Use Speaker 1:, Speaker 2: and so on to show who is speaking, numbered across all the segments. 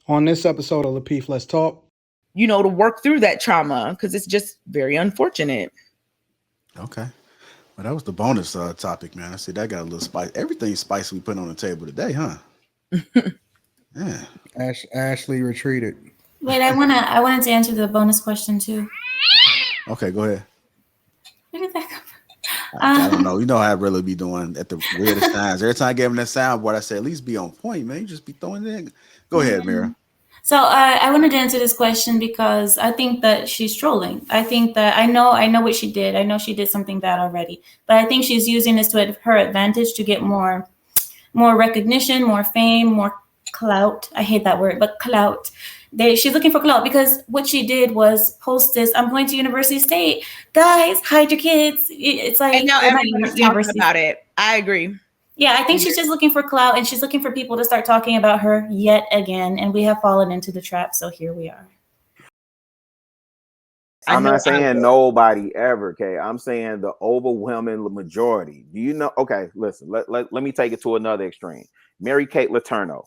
Speaker 1: On this episode of Lapeef, Let's Talk,
Speaker 2: to work through that trauma, because it's just very unfortunate.
Speaker 3: Okay. Well, that was the bonus topic, man. I see that got a little spice. Everything's spicy we put on the table today, huh? Yeah.
Speaker 1: Ashley retreated.
Speaker 4: Wait, I wanted to answer the bonus question too.
Speaker 3: Okay, go ahead.
Speaker 4: Where did that come from?
Speaker 3: I don't know. You know how I really be doing at the weirdest times. Every time I gave him that soundboard, I said, at least be on point, man. You just be throwing it in. Go ahead, Mira.
Speaker 4: So I wanted to answer this question because I think that she's trolling. I think that I know what she did. I know she did something bad already, but I think she's using this to her advantage to get more recognition, more fame, more clout. I hate that word, but clout. She's looking for clout because what she did was post this. I'm going to University State, guys. Hide your kids. It's like,
Speaker 2: and now everybody's talking about it. I agree.
Speaker 4: Yeah, I think she's just looking for clout, and she's looking for people to start talking about her yet again. And we have fallen into the trap, so here we are.
Speaker 5: I'm not saying nobody ever, okay? I'm saying the overwhelming majority. Do you know? Okay, listen, let me take it to another extreme. Mary Kate Letourneau,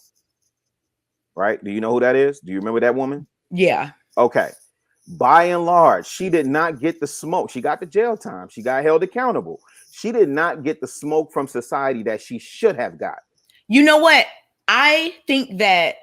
Speaker 5: right? Do you know who that is? Do you remember that woman?
Speaker 2: Yeah.
Speaker 5: Okay. By and large, she did not get the smoke. She got the jail time. She got held accountable. She did not get the smoke from society that she should have got.
Speaker 2: You know what? I think that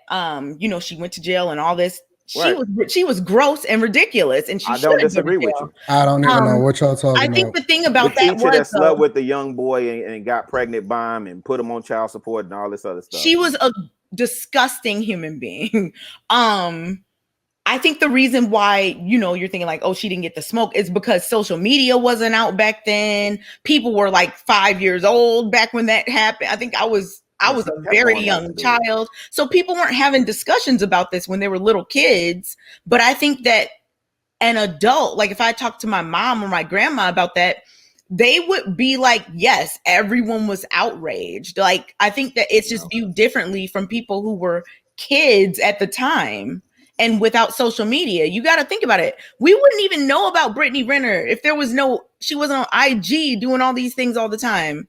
Speaker 2: she went to jail and all this. She was gross and ridiculous, and
Speaker 5: I don't disagree with you.
Speaker 1: I don't even know what y'all talking about.
Speaker 2: I think the thing about
Speaker 5: the
Speaker 2: that
Speaker 5: teacher
Speaker 2: was
Speaker 5: that slept with the young boy and got pregnant by him and put him on child support and all this other stuff.
Speaker 2: She was a disgusting human being. I think the reason why, you're thinking like, oh, she didn't get the smoke is because social media wasn't out back then. People were like 5 years old back when that happened. I think I was a very young child. So people weren't having discussions about this when they were little kids. But I think that an adult, like if I talked to my mom or my grandma about that, they would be like, yes, everyone was outraged. Like, I think that it's just viewed differently from people who were kids at the time. And without social media, you got to think about it. We wouldn't even know about Brittany Renner if she wasn't on IG doing all these things all the time.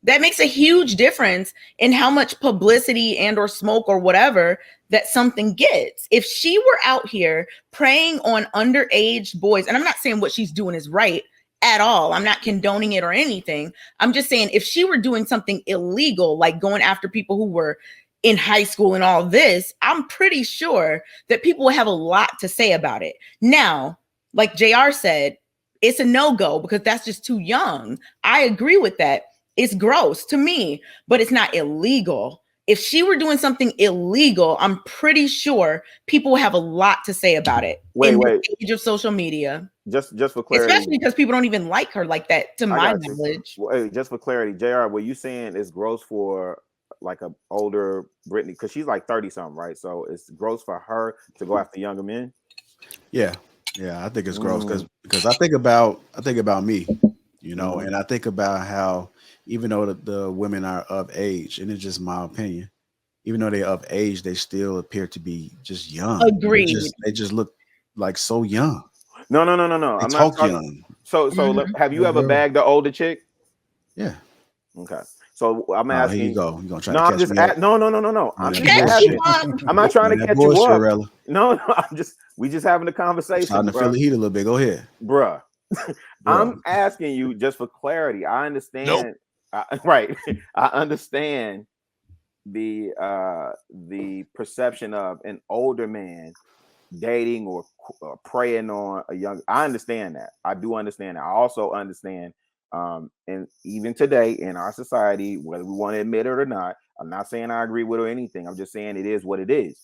Speaker 2: That makes a huge difference in how much publicity and or smoke or whatever that something gets. If she were out here preying on underage boys, and I'm not saying what she's doing is right at all. I'm not condoning it or anything. I'm just saying if she were doing something illegal, like going after people who were in high school and all this, I'm pretty sure that people will have a lot to say about it. Now, like JR said, it's a no-go because that's just too young. I agree with that. It's gross to me, but it's not illegal. If she were doing something illegal, I'm pretty sure people will have a lot to say about it.
Speaker 5: Wait.
Speaker 2: The age of social media.
Speaker 5: Just for clarity.
Speaker 2: Especially because people don't even like her like that, to my knowledge.
Speaker 5: Wait, just for clarity, JR, were you saying it's gross for like a older Brittany, because she's like 30 something, right? So it's gross for her to go after younger men.
Speaker 3: Yeah, I think it's gross because I think about me, and I think about how even though the women are of age, and it's just my opinion, even though they're of age, they still appear to be just young.
Speaker 2: Agreed.
Speaker 3: They just look like so young.
Speaker 5: No. I'm
Speaker 3: not
Speaker 5: talking
Speaker 3: young.
Speaker 5: So have you ever bagged the older chick?
Speaker 3: Yeah.
Speaker 5: Okay. So I'm asking.
Speaker 3: Here you go. You're gonna try to catch me up.
Speaker 5: No. I'm not trying to catch you up.
Speaker 3: Rella.
Speaker 5: No. We just having a conversation.
Speaker 3: Trying to feel the heat a little bit. Go ahead,
Speaker 5: bruh. I'm asking you just for clarity. I understand. Nope. Right. I understand the perception of an older man dating or preying on a young. I understand that. I do understand that. I also understand. And even today in our society, whether we want to admit it or not, I'm not saying I agree with it or anything. I'm just saying it is what it is.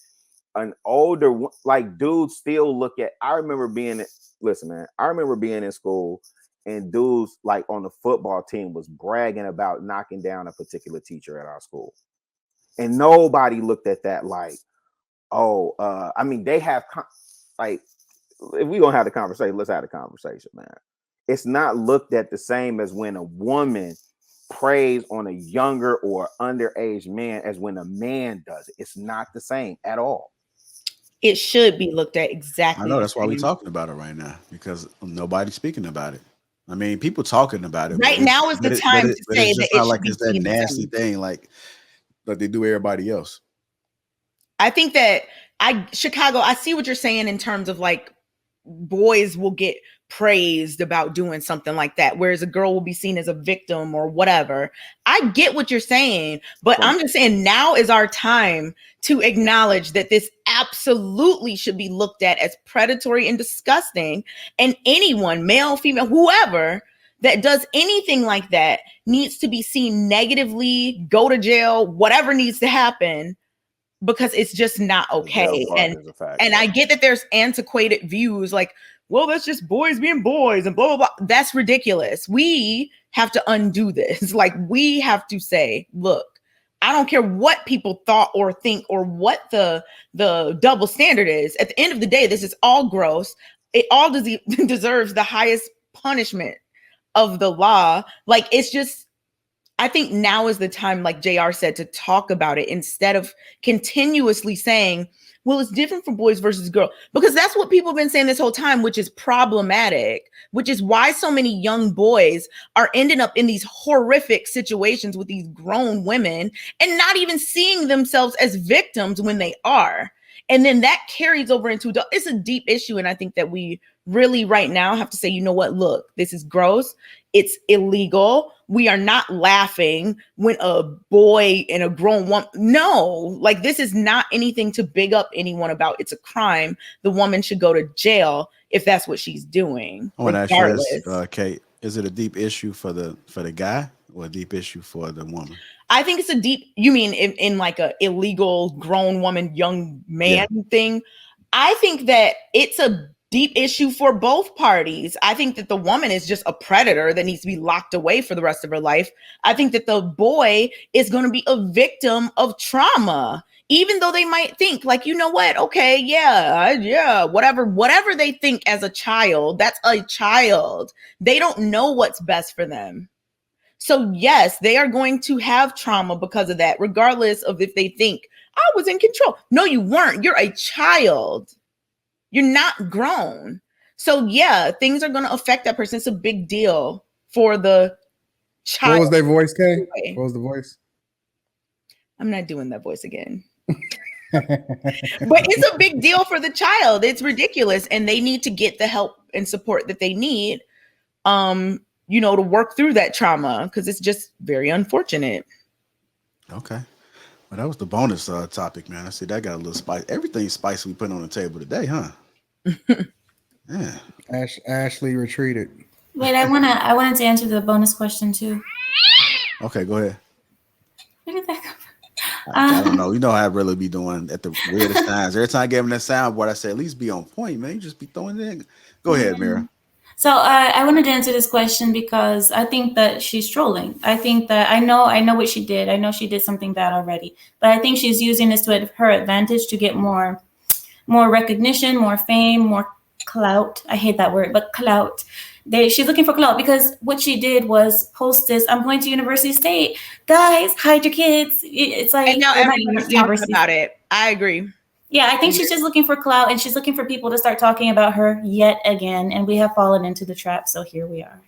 Speaker 5: An older, like, dudes still look at. I remember being in school and dudes like on the football team was bragging about knocking down a particular teacher at our school, and nobody looked at that like, I mean, they have like, if we gonna have the conversation, let's have the conversation, man. It's not looked at the same as when a woman preys on a younger or underage man as when a man does it. It's not the same at all.
Speaker 2: It should be looked at exactly.
Speaker 3: I know, that's why we're talking about it right now, because nobody's speaking about it. I mean, people talking about it.
Speaker 2: Right now is the time to say that
Speaker 3: it's like it's that nasty thing like they do everybody else.
Speaker 2: I think that Chicago, I see what you're saying in terms of like boys will get praised about doing something like that, whereas a girl will be seen as a victim or whatever. I get what you're saying, but I'm just saying now is our time to acknowledge that this absolutely should be looked at as predatory and disgusting. And anyone, male, female, whoever, that does anything like that needs to be seen negatively, go to jail, whatever needs to happen, because it's just not okay. And I get that there's antiquated views like, well, that's just boys being boys and blah, blah, blah. That's ridiculous. We have to undo this. Like, we have to say, look, I don't care what people thought or think or what the double standard is. At the end of the day, this is all gross. It all deserves the highest punishment of the law. Like, it's just, I think now is the time, like JR said, to talk about it instead of continuously saying, well, it's different for boys versus girls, because that's what people have been saying this whole time, which is problematic, which is why so many young boys are ending up in these horrific situations with these grown women and not even seeing themselves as victims when they are. And then that carries over into adult. It's a deep issue. And I think that we really right now have to say, you know what, look, this is gross. It's illegal. We are not laughing when a boy and a grown woman. No, like, this is not anything to big up anyone about. It's a crime. The woman should go to jail if that's what she's doing.
Speaker 3: I want to ask you this, Kate, is it a deep issue for the guy or a deep issue for the woman?
Speaker 2: I think it's a deep, you mean in like a illegal grown woman, young man thing? I think that it's a deep issue for both parties. I think that the woman is just a predator that needs to be locked away for the rest of her life. I think that the boy is going to be a victim of trauma, even though they might think like, you know what? Okay, yeah, whatever they think as a child, that's a child. They don't know what's best for them. So yes, they are going to have trauma because of that, regardless of if they think I was in control. No, you weren't. You're a child. You're not grown. So yeah, things are going to affect that person. It's a big deal for the child.
Speaker 1: What was their voice, Kay? What was the voice?
Speaker 2: I'm not doing that voice again. But it's a big deal for the child. It's ridiculous. And they need to get the help and support that they need, to work through that trauma, because it's just very unfortunate.
Speaker 3: Okay. Well, that was the bonus topic, man. I see that got a little spice. Everything's spicy we put on the table today, huh? Yeah.
Speaker 1: Ashley retreated.
Speaker 4: Wait, I wanted to answer the bonus question too.
Speaker 3: Okay, go ahead.
Speaker 4: Where did that come from?
Speaker 3: I don't know. You know how I really be doing at the weirdest times. Every time I give him that soundboard, I say, at least be on point, man. You just be throwing it in. Go ahead, Mira.
Speaker 4: So I wanted to answer this question because I think that she's trolling. I think that I know what she did. I know she did something bad already, but I think she's using this to her advantage to get more recognition, more fame, more clout. I hate that word, but clout. She's looking for clout because what she did was post this. I'm going to University State. Guys, hide your kids. It's like,
Speaker 2: and now everyone's talking about it. I agree.
Speaker 4: Yeah, I think she's just looking for clout, and she's looking for people to start talking about her yet again. And we have fallen into the trap. So here we are.